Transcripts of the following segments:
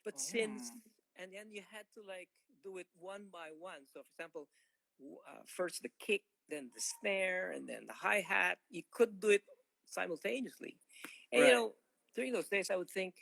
But since Oh, and then you had to like do it one by one. So, for example, first the kick, then the snare, and then the hi hat. You could do it simultaneously, and right. during those days, I would think,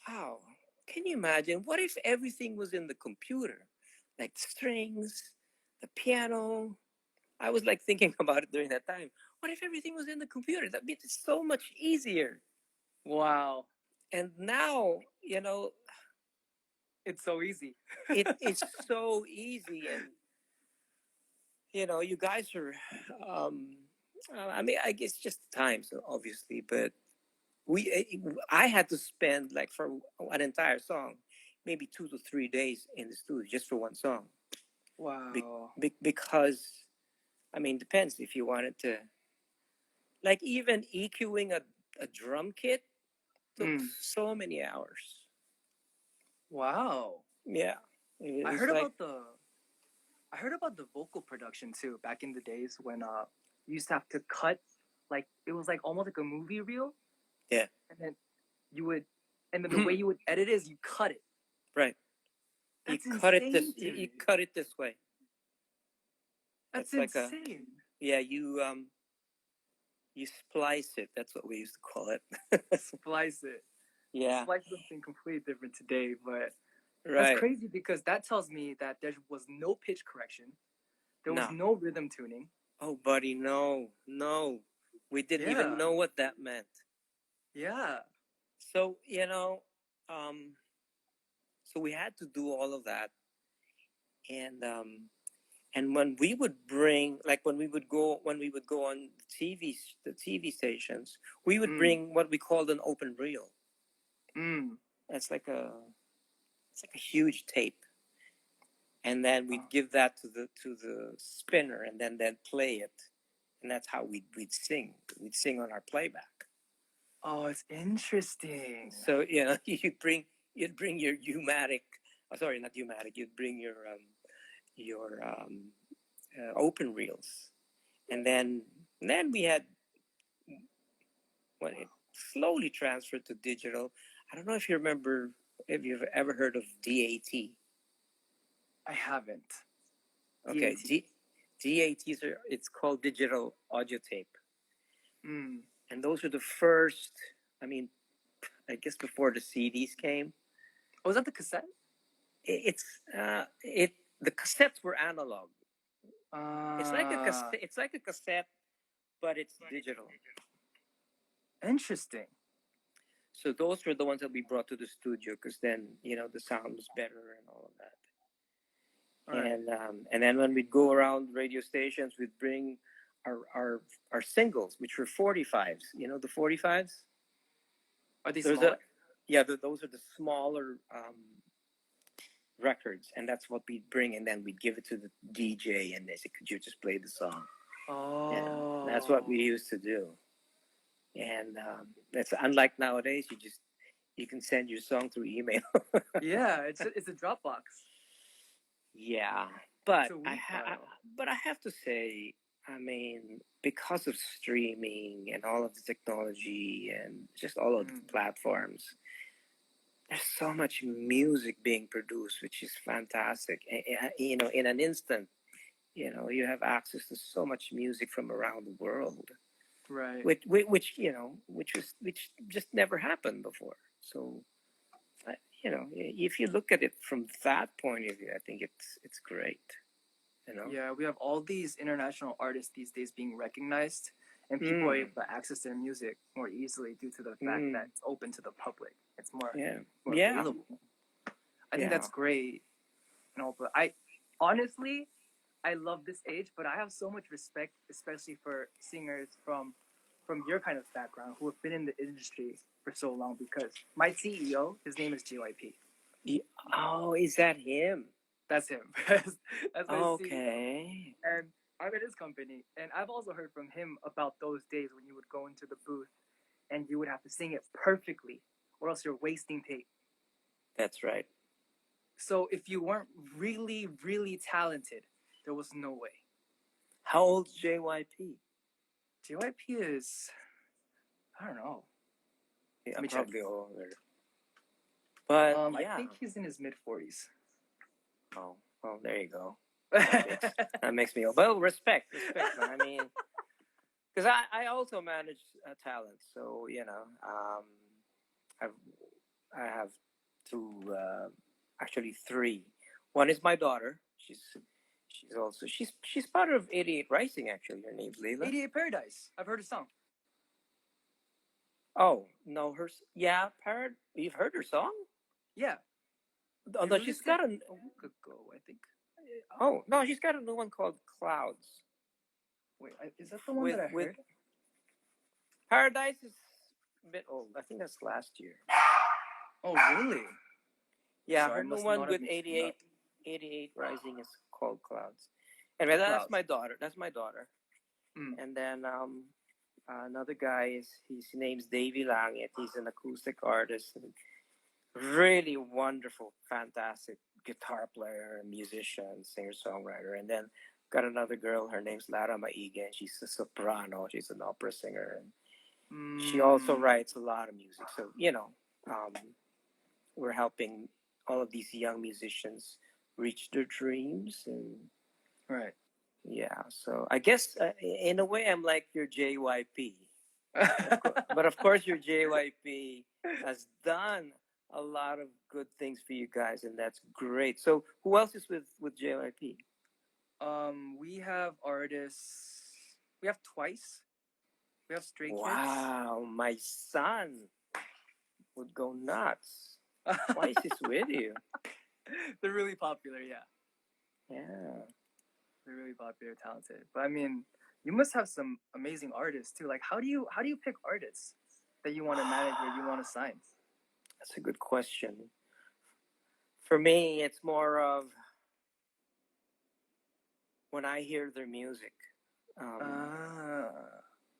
wow, can you imagine? What if everything was in the computer, like the strings, the piano? I was like thinking about it during that time. What if everything was in the computer? That makes it so much easier. Wow. And now, It's so easy. it is so easy. And, you guys are, um, I mean, I guess just the time, so obviously, but I had to spend like for an entire song, maybe 2 to 3 days in the studio just for one song. Wow. Because, I mean, depends if you wanted to, like even EQing a drum kit took Mm. so many hours. Wow. Yeah, I it's heard like about the I heard about the vocal production too back in the days when you used to have to cut, like it was like almost like a movie reel, yeah, and then you would and then the way you would edit it is you cut it. right. You That's cut it insane this. to You me. cut it this way. That's It's like a insane. yeah. You splice it. That's what we used to call it. Splice it. Yeah, Splice is something completely different today, but that's right. crazy because that tells me that there was no pitch correction, there was No. no rhythm tuning. Oh, buddy, no, no. We didn't even Yeah, know what that meant. yeah. So um, so we had to do all of that, and when we would bring, like when we would go on the TV stations, we would Mm, bring what we called an open reel. mm. That's like a huge tape, and then Oh, we'd give that to the spinner, and then they'd play it, and that's how we'd sing. We'd sing on our playback. oh, it's interesting. So you'd bring your U-matic. Oh, sorry, not U-matic. You'd bring your open reels, and then we had when it slowly transferred to digital. I don't know if you remember if you've ever heard of DAT. I haven't. Okay, DAT. DATs are it's called digital audio tape, Mm. and those are the first. I mean, I guess before the CDs came, Oh, was that the cassette? it the cassettes were analog. It's like a Uh, cassette. It's like a cassette, but it's digital. interesting. So those were the ones that we brought to the studio because then the sound was better and all of that. All right. And then when we'd go around radio stations, we'd bring our singles, which were 45s. You know the 45s. Are they There's smaller? a yeah. Those are the smaller records, and that's what we'd bring, and then we'd give it to the DJ, and they said, "Could you just play the song?" That's what we Oh, used to do. And that's unlike nowadays. You can send your song through email. yeah. It's a Dropbox. Yeah, It's but a WE file. I have to say, I mean, because of streaming and all of the technology and just all of the Mm. platforms, there's so much music being produced, which is fantastic. In an instant, you have access to so much music from around the world, Right. which just never happened before. So, if you look at it from that point of view, I think it's great. You know. Yeah, we have all these international artists these days being recognized, and people are Mm, able to access their music more easily due to the fact that mm, it's open to the public. It's yeah, more yeah, available. I think yeah. that's great. But I honestly I love this age, but I have so much respect, especially for singers from your kind of background who have been in the industry for so long. Because my CEO, his name is JYP. Oh, is that him? That's him. That's my CEO, Okay. and I'm at his company. And I've also heard from him about those days when you would go into the booth and you would have to sing it perfectly, or else you're wasting tape. That's right. So if you weren't really, really talented, there was no way. How old's JYP? JYP is, I don't know. Yeah, Let me check. probably older. But I yeah. think he's in his mid-40s. Oh, well, there you go. That makes me. Well, respect, man. I mean, because I also manage talent, so I've I have two, actually three. One is my daughter. She's part of 88 Rising. Actually, her name's Leila. 88 Paradise. I've heard a song. Oh no, You've heard her song? Yeah. Oh no, she's got a. Go, I think. Oh no, she's got a new one called Clouds. Wait, is that the one that I heard? Paradise is a bit old. I think that's last year. Oh really? Yeah, her new one with 88 Rising is called Clouds. Anyway, that's my daughter. And then another guy his name's Davey Langit. He's an acoustic artist and really wonderful, fantastic guitar player, musician, singer songwriter. And then got another girl. Her name's Lara Maiga, and she's a soprano. She's an opera singer, and she also writes a lot of music. So we're helping all of these young musicians reach their dreams and right. Yeah, so I guess in a way I'm like your JYP, but of course your JYP has done a lot of good things for you guys, and that's great. So who else is with JYP? We have artists. We have Twice. We have Stray Kids. Wow, my son would go nuts. Twice is with you. They're really popular, yeah. Yeah. They're really popular, talented. But I mean, you must have some amazing artists too. Like, how do you pick artists that you want to manage or you want to sign? That's a good question. For me, it's more of when I hear their music.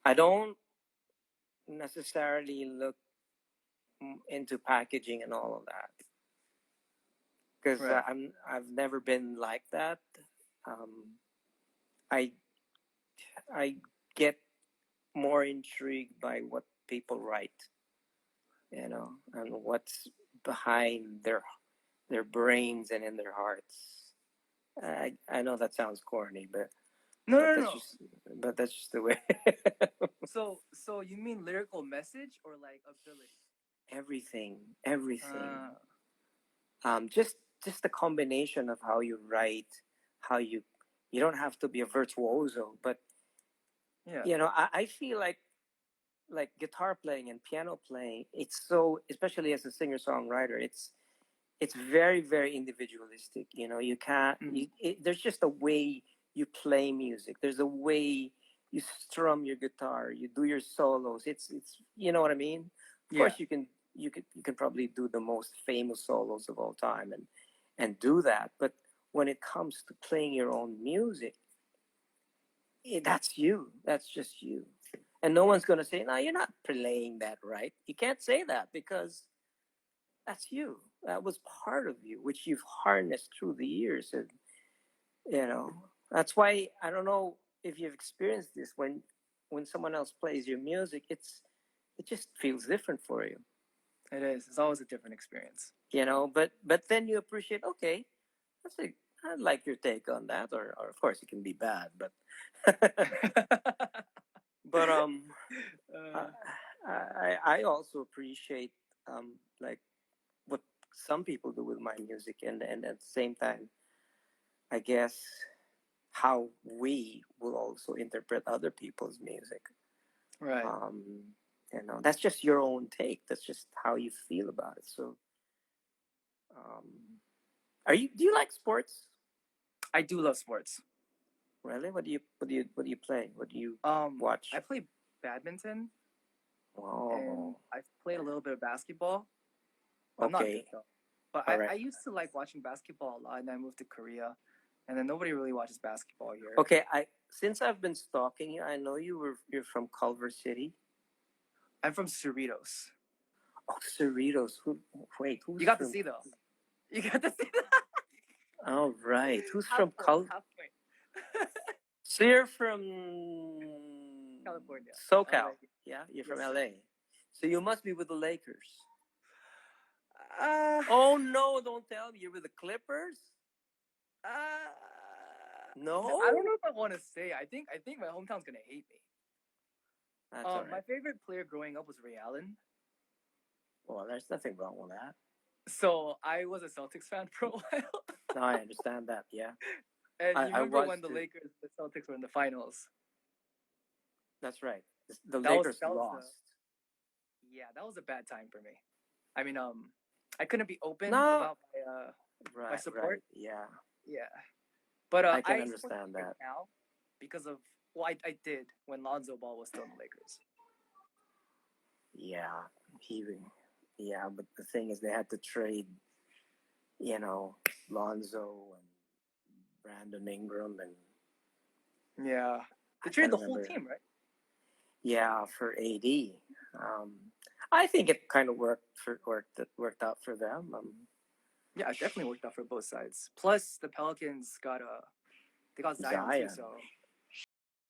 I don't necessarily look into packaging and all of that because I've never been like that. I get more intrigued by what people write, and what's behind their brains and in their hearts. I know that sounds corny, but no. But that's just the way. So you mean lyrical message or like ability? Everything. Just the combination of how you write, how you don't have to be a virtuoso, but I feel like guitar playing and piano playing, it's so, especially as a singer songwriter, it's very, very individualistic. You can't. There's just a way you play music. There's a way you strum your guitar. You do your solos. It's you know what I mean. Of course, you can probably do the most famous solos of all time and do that. But when it comes to playing your own music, that's you. That's just you. And no one's going to say, no, you're not playing that right. You can't say that because that's you. That was part of you, which you've harnessed through the years. And, that's why I don't know if you've experienced this when someone else plays your music, it just feels different for you. It is. It's always a different experience. But then you appreciate, okay, I like your take on that, or of course it can be bad, but but I also appreciate like what some people do with my music, and at the same time, I guess how we will also interpret other people's music. Right. That's just your own take. That's just how you feel about it. So, do you like sports? I do love sports. Really? What do you play? What do you watch? I play badminton. Wow. And I've played a little bit of basketball. I'm not good though. But I used to like watching basketball a lot, and then I moved to Korea, and then nobody really watches basketball here. Okay, since I've been stalking you, I know you're from Culver City. I'm from Cerritos. Oh, Cerritos. Who's you got to see though. You got to see that. All right. Who's from Culver? So you're from California. SoCal. Yeah, you're from LA. So you must be with the Lakers. Oh no! Don't tell me you're with the Clippers. uh, No, I don't know if I want to say. I think my hometown's gonna hate me. that's all My right. favorite player growing up was Ray Allen. Well, there's nothing wrong with that. So I was a Celtics fan for a while. No, I understand that. Yeah, And you I remember was when the too. Celtics were in the finals? That's right. The That was Lakers that was the lost. yeah, that was a bad time for me. I mean, I couldn't be open No, about my right, support. right. Yeah, Yeah, but I can I support understand the Lakers that. now because of well, I did when Lonzo Ball was still in the Lakers. Yeah, he. Yeah, but the thing is, they had to trade. You know, Lonzo and Brandon Ingram and Yeah, they I can't traded the whole remember. team, right? Yeah, for AD. Um, I think it kind of worked out for them. Yeah, it definitely worked out for both sides. Plus, the Pelicans got they got Zion too, Zion. so